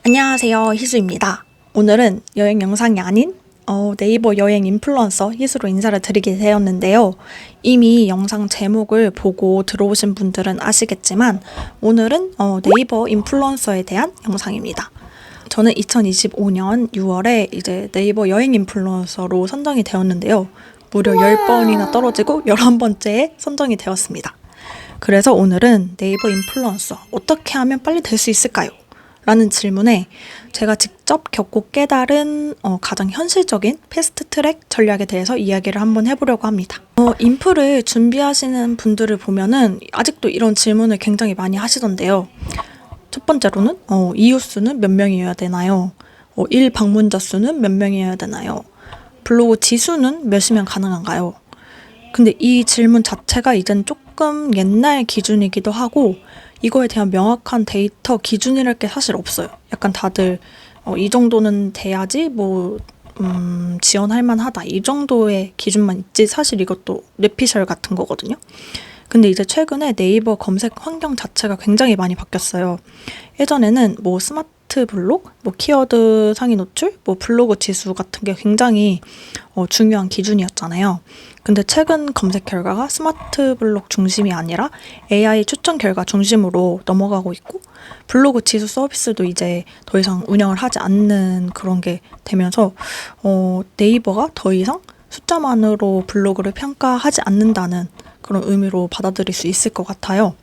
안녕하세요, 희수입니다. 오늘은 여행 영상이 아닌 네이버 여행 인플루언서 희수로 인사를 드리게 되었는데요. 이미 영상 제목을 보고 들어오신 분들은 아시겠지만 오늘은 네이버 인플루언서에 대한 영상입니다. 저는 2025년 6월에 이제 네이버 여행 인플루언서로 선정이 되었는데요. 무려 10번이나 떨어지고 11번째에 선정이 되었습니다. 그래서 오늘은 네이버 인플루언서 어떻게 하면 빨리 될 수 있을까요? 라는 질문에 제가 직접 겪고 깨달은 가장 현실적인 패스트 트랙 전략에 대해서 이야기를 한번 해보려고 합니다. 인플을 준비하시는 분들을 보면은 아직도 이런 질문을 굉장히 많이 하시던데요. 첫 번째로는 이웃 수는 몇 명이어야 되나요? 일 방문자 수는 몇 명이어야 되나요? 블로그 지수는 몇이면 가능한가요? 근데 이 질문 자체가 이젠 조금 옛날 기준이기도 하고 이거에 대한 명확한 데이터 기준이랄 게 사실 없어요. 약간 다들 이 정도는 돼야지 지원할 만하다 이 정도의 기준만 있지 사실 이것도 뇌피셜 같은 거거든요. 근데 이제 최근에 네이버 검색 환경 자체가 굉장히 많이 바뀌었어요. 예전에는 스마트 블록, 키워드 상위 노출, 블로그 지수 같은 게 굉장히 중요한 기준이었잖아요. 근데 최근 검색 결과가 스마트 블록 중심이 아니라 AI 추천 결과 중심으로 넘어가고 있고 블로그 지수 서비스도 이제 더 이상 운영을 하지 않는 그런 게 되면서 네이버가 더 이상 숫자만으로 블로그를 평가하지 않는다는 그런 의미로 받아들일 수 있을 것 같아요.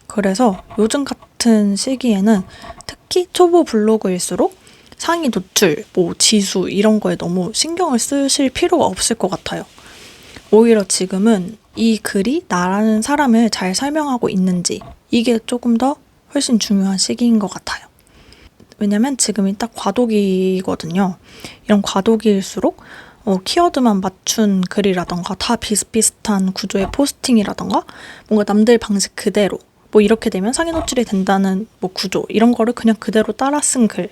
그래서 요즘 같은 시기에는 특히 초보 블로그일수록 상위 노출, 지수 이런 거에 너무 신경을 쓰실 필요가 없을 것 같아요. 오히려 지금은 이 글이 나라는 사람을 잘 설명하고 있는지 이게 조금 더 훨씬 중요한 시기인 것 같아요. 왜냐면 지금이 딱 과도기거든요. 이런 과도기일수록 키워드만 맞춘 글이라던가 다 비슷비슷한 구조의 포스팅이라던가 뭔가 남들 방식 그대로 이렇게 되면 상위 노출이 된다는 구조 이런 거를 그냥 그대로 따라 쓴 글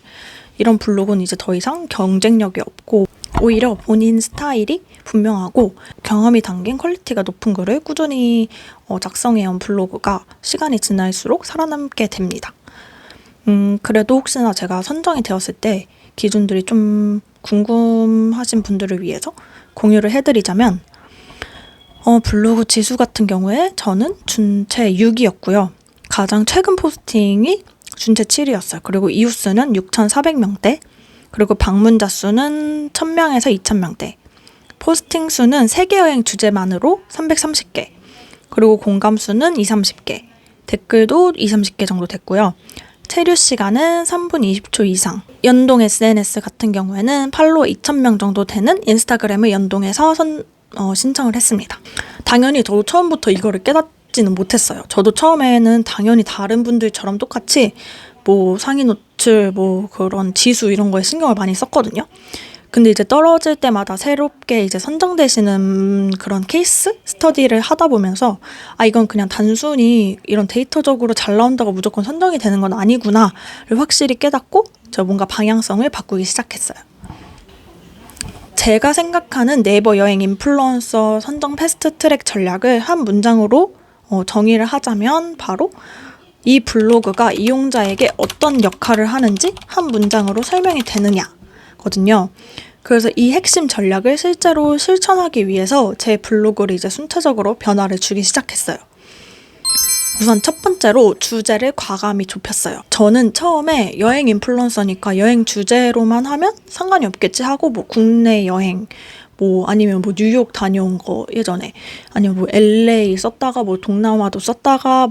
이런 블로그는 이제 더 이상 경쟁력이 없고 오히려 본인 스타일이 분명하고 경험이 담긴 퀄리티가 높은 글을 꾸준히 작성해온 블로그가 시간이 지날수록 살아남게 됩니다. 그래도 혹시나 제가 선정이 되었을 때 기준들이 좀 궁금하신 분들을 위해서 공유를 해드리자면 블로그 지수 같은 경우에 저는 준체 6이었고요. 가장 최근 포스팅이 준체 7이었어요. 그리고 이웃 수는 6,400명대, 그리고 방문자 수는 1,000명에서 2,000명대, 포스팅 수는 세계여행 주제만으로 330개, 그리고 공감 수는 2-30개, 댓글도 2-30개 정도 됐고요. 체류 시간은 3분 20초 이상, 연동 SNS 같은 경우에는 팔로워 2,000명 정도 되는 인스타그램을 연동해서 신청을 했습니다. 당연히 저도 처음부터 이거를 깨닫지는 못했어요. 저도 처음에는 당연히 다른 분들처럼 똑같이 상위 노출, 그런 지수 이런 거에 신경을 많이 썼거든요. 근데 이제 떨어질 때마다 새롭게 이제 선정되시는 그런 케이스 스터디를 하다 보면서 이건 그냥 단순히 이런 데이터적으로 잘 나온다고 무조건 선정이 되는 건 아니구나를 확실히 깨닫고 제가 뭔가 방향성을 바꾸기 시작했어요. 제가 생각하는 네이버 여행 인플루언서 선정 패스트 트랙 전략을 한 문장으로 정의를 하자면 바로 이 블로그가 이용자에게 어떤 역할을 하는지 한 문장으로 설명이 되느냐 거든요. 그래서 이 핵심 전략을 실제로 실천하기 위해서 제 블로그를 이제 순차적으로 변화를 주기 시작했어요. 우선 첫 번째로 주제를 과감히 좁혔어요. 저는 처음에 여행 인플루언서니까 여행 주제로만 하면 상관이 없겠지 하고 국내 여행 아니면 뉴욕 다녀온 거 예전에 아니면 LA 썼다가 동남아도 썼다가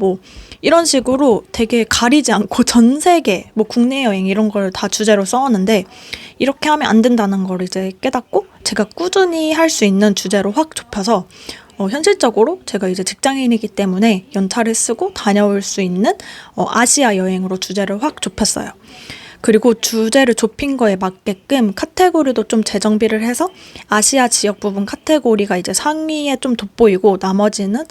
이런 식으로 되게 가리지 않고 전 세계 국내 여행 이런 걸 다 주제로 써왔는데 이렇게 하면 안 된다는 걸 이제 깨닫고 제가 꾸준히 할 수 있는 주제로 확 좁혀서 현실적으로 제가 이제 직장인이기 때문에 연차를 쓰고 다녀올 수 있는 아시아 여행으로 주제를 확 좁혔어요. 그리고 주제를 좁힌 거에 맞게끔 카테고리도 좀 재정비를 해서 아시아 지역 부분 카테고리가 이제 상위에 좀 돋보이고 나머지는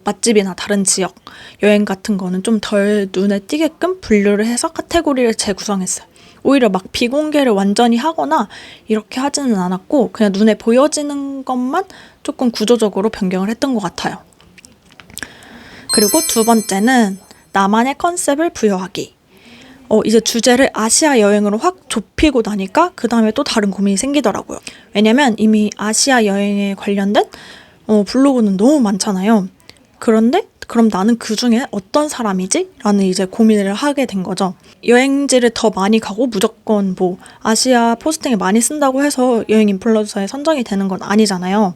맛집이나 다른 지역 여행 같은 거는 좀 덜 눈에 띄게끔 분류를 해서 카테고리를 재구성했어요. 오히려 비공개를 완전히 하거나 이렇게 하지는 않았고 그냥 눈에 보여지는 것만 조금 구조적으로 변경을 했던 것 같아요. 그리고 두 번째는 나만의 컨셉을 부여하기. 이제 주제를 아시아 여행으로 확 좁히고 나니까 그 다음에 또 다른 고민이 생기더라고요. 왜냐면 이미 아시아 여행에 관련된 블로그는 너무 많잖아요. 그런데 그럼 나는 그 중에 어떤 사람이지? 라는 이제 고민을 하게 된 거죠. 여행지를 더 많이 가고 무조건 뭐 아시아 포스팅을 많이 쓴다고 해서 여행 인플루언서에 선정이 되는 건 아니잖아요.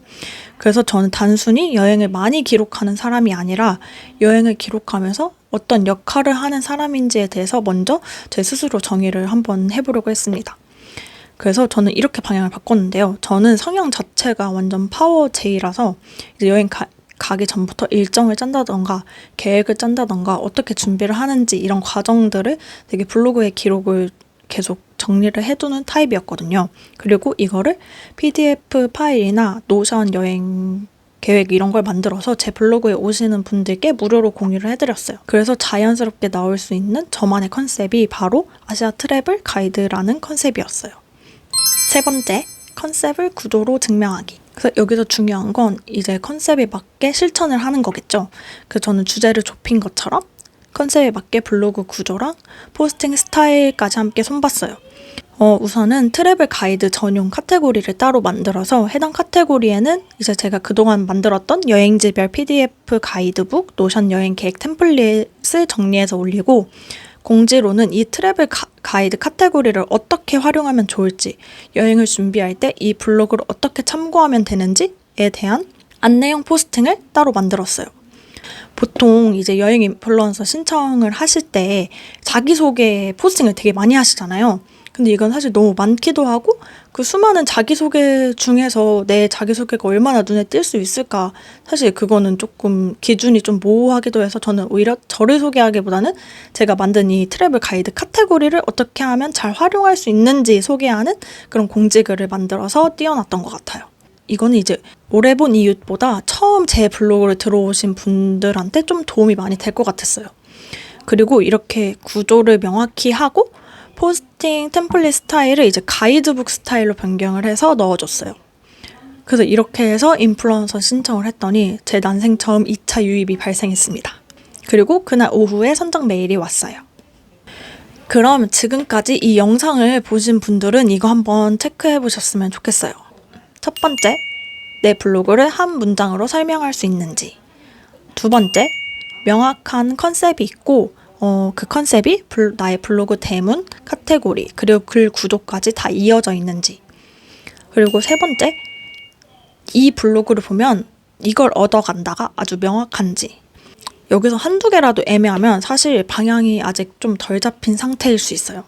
그래서 저는 단순히 여행을 많이 기록하는 사람이 아니라 여행을 기록하면서 어떤 역할을 하는 사람인지에 대해서 먼저 제 스스로 정의를 한번 해보려고 했습니다. 그래서 저는 이렇게 방향을 바꿨는데요. 저는 성향 자체가 완전 파워 J라서 이제 여행 가기 전부터 일정을 짠다던가 계획을 짠다던가 어떻게 준비를 하는지 이런 과정들을 되게 블로그에 기록을 계속 정리를 해두는 타입이었거든요. 그리고 이거를 PDF 파일이나 노션 여행 계획 이런 걸 만들어서 제 블로그에 오시는 분들께 무료로 공유를 해드렸어요. 그래서 자연스럽게 나올 수 있는 저만의 컨셉이 바로 아시아 트래블 가이드라는 컨셉이었어요. 세 번째, 컨셉을 구조로 증명하기. 그래서 여기서 중요한 건 이제 컨셉에 맞게 실천을 하는 거겠죠. 그래서 저는 주제를 좁힌 것처럼 컨셉에 맞게 블로그 구조랑 포스팅 스타일까지 함께 손봤어요. 우선은 트래블 가이드 전용 카테고리를 따로 만들어서 해당 카테고리에는 이제 제가 그동안 만들었던 여행지별 PDF 가이드북, 노션 여행 계획 템플릿을 정리해서 올리고 공지로는 이 트래블 가이드 카테고리를 어떻게 활용하면 좋을지, 여행을 준비할 때 이 블로그를 어떻게 참고하면 되는지에 대한 안내용 포스팅을 따로 만들었어요. 보통 이제 여행 인플루언서 신청을 하실 때 자기소개 포스팅을 되게 많이 하시잖아요. 근데 이건 사실 너무 많기도 하고 그 수많은 자기소개 중에서 내 자기소개가 얼마나 눈에 띌 수 있을까, 사실 그거는 조금 기준이 좀 모호하기도 해서 저는 오히려 저를 소개하기보다는 제가 만든 이 트래블 가이드 카테고리를 어떻게 하면 잘 활용할 수 있는지 소개하는 그런 공지글을 만들어서 띄워놨던 것 같아요. 이거는 이제 오래 본 이웃보다 처음 제 블로그를 들어오신 분들한테 좀 도움이 많이 될 것 같았어요. 그리고 이렇게 구조를 명확히 하고 포스팅 템플릿 스타일을 이제 가이드북 스타일로 변경을 해서 넣어줬어요. 그래서 이렇게 해서 인플루언서 신청을 했더니 제 난생 처음 2차 유입이 발생했습니다. 그리고 그날 오후에 선정 메일이 왔어요. 그럼 지금까지 이 영상을 보신 분들은 이거 한번 체크해 보셨으면 좋겠어요. 첫 번째, 내 블로그를 한 문장으로 설명할 수 있는지. 두 번째, 명확한 컨셉이 있고 그 컨셉이 나의 블로그 대문, 카테고리, 그리고 글 구조까지 다 이어져 있는지. 그리고 세 번째, 이 블로그를 보면 이걸 얻어간다가 아주 명확한지. 여기서 한두 개라도 애매하면 사실 방향이 아직 좀 덜 잡힌 상태일 수 있어요.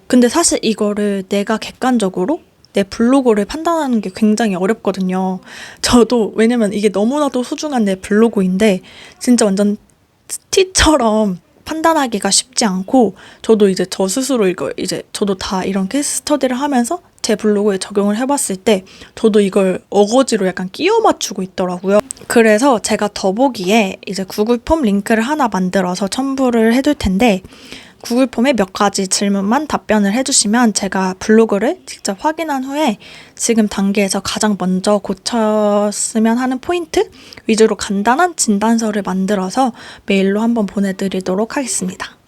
근데 사실 이거를 내가 객관적으로 내 블로그를 판단하는 게 굉장히 어렵거든요. 저도, 왜냐면 이게 너무나도 소중한 내 블로그인데 진짜 완전 티처럼 판단하기가 쉽지 않고, 저도 이제 저 스스로 저도 다 이런 케이스 스터디를 하면서 제 블로그에 적용을 해봤을 때 저도 이걸 어거지로 약간 끼워 맞추고 있더라고요. 그래서 제가 더보기에 이제 구글 폼 링크를 하나 만들어서 첨부를 해둘 텐데, 구글 폼에 몇 가지 질문만 답변을 해주시면 제가 블로그를 직접 확인한 후에 지금 단계에서 가장 먼저 고쳤으면 하는 포인트 위주로 간단한 진단서를 만들어서 메일로 한번 보내드리도록 하겠습니다.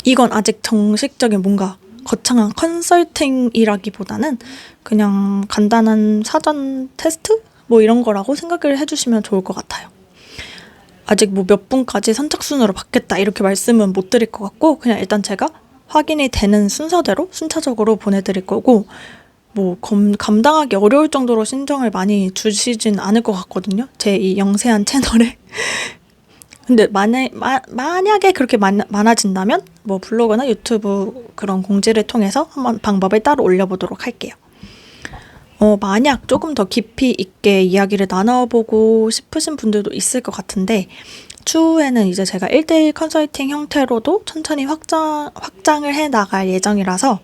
이건 아직 정식적인 뭔가 거창한 컨설팅이라기보다는 그냥 간단한 사전 테스트? 뭐 이런 거라고 생각을 해주시면 좋을 것 같아요. 아직 뭐 몇 분까지 선착순으로 받겠다 이렇게 말씀은 못 드릴 것 같고, 그냥 일단 제가 확인이 되는 순서대로 순차적으로 보내드릴 거고, 뭐 감당하기 어려울 정도로 신청을 많이 주시진 않을 것 같거든요. 제 이 영세한 채널에. 근데 만약에 그렇게 많아진다면 뭐 블로그나 유튜브 그런 공지를 통해서 한번 방법을 따로 올려보도록 할게요. 만약 조금 더 깊이 있게 이야기를 나눠보고 싶으신 분들도 있을 것 같은데, 추후에는 이제 제가 1대1 컨설팅 형태로도 천천히 확장을 해 나갈 예정이라서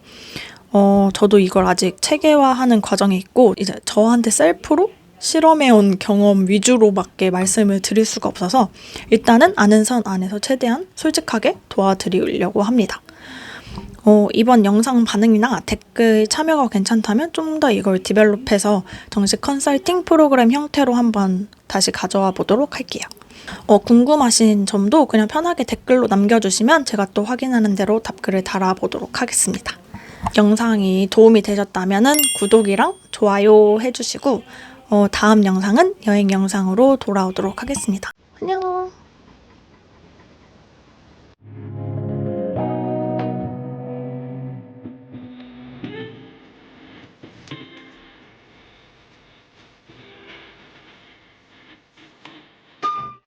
저도 이걸 아직 체계화하는 과정에 있고, 이제 저한테 셀프로 실험해온 경험 위주로밖에 말씀을 드릴 수가 없어서 일단은 아는 선 안에서 최대한 솔직하게 도와드리려고 합니다. 이번 영상 반응이나 댓글 참여가 괜찮다면 좀 더 이걸 디벨롭해서 정식 컨설팅 프로그램 형태로 한번 다시 가져와 보도록 할게요. 궁금하신 점도 그냥 편하게 댓글로 남겨주시면 제가 또 확인하는 대로 답글을 달아보도록 하겠습니다. 영상이 도움이 되셨다면 구독이랑 좋아요 해주시고 다음 영상은 여행 영상으로 돌아오도록 하겠습니다. 안녕!